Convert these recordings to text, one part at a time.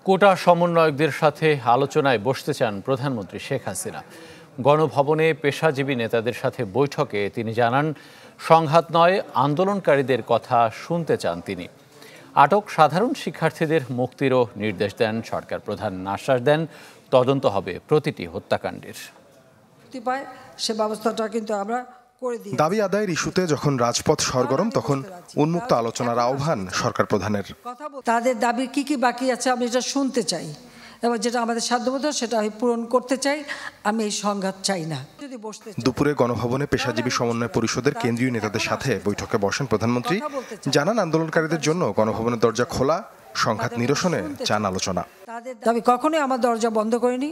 কোটা সমন্বয়কদের সাথে আলোচনায় বসতে চান প্রধানমন্ত্রী শেখ হাসিনা। গণভবনে পেশাজীবী নেতাদের সাথে বৈঠকে তিনি জানান, সংঘাত নয়, আন্দোলনকারীদের কথা শুনতে চান তিনি। আটক সাধারণ শিক্ষার্থীদের মুক্তিরও নির্দেশ দেন সরকার প্রধান। আশ্বাস দেন, তদন্ত হবে প্রতিটি হত্যাকাণ্ডের। সে ব্যবস্থাটা কিন্তু আমরা দাবি আদায়ের ইস্যুতে যখন রাজপথ সরগরম, তখন উন্মুক্ত আলোচনার আহ্বান সরকার প্রধানের। তাদের দাবি কি কি বাকি আছে আমি এটা শুনতে চাই, এবং যেটা আমাদের সাধ্যমতো সেটা আমি পূরণ করতে চাই। আমি এই সংঘাত চাই না। দুপুরে গণভবনে পেশাজীবী সমন্বয় পরিষদের কেন্দ্রীয় নেতাদের সাথে বৈঠকে বসেন প্রধানমন্ত্রী। জানান, আন্দোলনকারীদের জন্য গণভবনের দরজা খোলা, সংঘাত নিরসনে চান আলোচনা। আমি কখনোই আমার দরজা বন্ধ করিনি।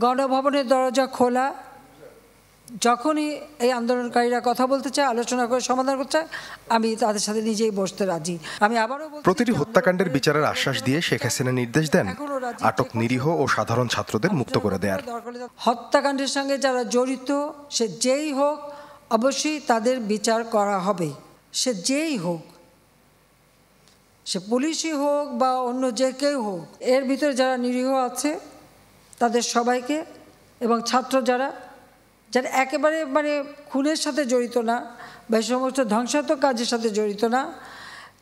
গণভবনের দরজা খোলা। যখনই এই আন্দোলনকারীরা কথা বলতে চায়, আলোচনা করে সমাধান করতে চায়, আমি তাদের সাথে নিজেই বসতে রাজি। আমি আবারও প্রতিটি হত্যাকাণ্ডের বিচারের আশ্বাস দিয়ে শেখ হাসিনা নির্দেশ দেন আটক নিরীহ ও সাধারণ ছাত্রদের মুক্ত করে দেয়ার। হত্যাকাণ্ডের সঙ্গে যারা জড়িত, সে যেই হোক, অবশ্যই তাদের বিচার করা হবে। সে যেই হোক, সে পুলিশই হোক বা অন্য যে কেউ হোক, এর ভিতরে যারা নিরীহ আছে তাদের সবাইকে, এবং ছাত্র যারা একেবারে খুনের সাথে জড়িত না বা এই সমস্ত ধ্বংসাত্মক কাজের সাথে জড়িত না,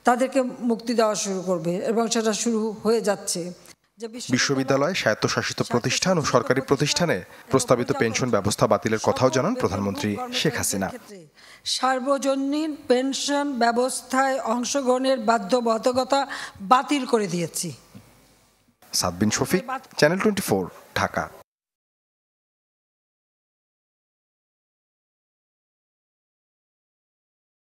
তাদেরকে মুক্তি দেওয়া শুরু করবে, এবং সেটা শুরু হয়ে যাচ্ছে। বিশ্ববিদ্যালয়, স্বায়ত্তশাসিত প্রতিষ্ঠান ও সরকারি প্রতিষ্ঠানে প্রস্তাবিত পেনশন ব্যবস্থা বাতিলের কথাও জানান প্রধানমন্ত্রী শেখ হাসিনা। সার্বজনীন পেনশন ব্যবস্থায় অংশগ্রহণের বাধ্যবাধকতা বাতিল করে দিয়েছি। সাদ বিন শফিক, চ্যানেল 24, ঢাকা।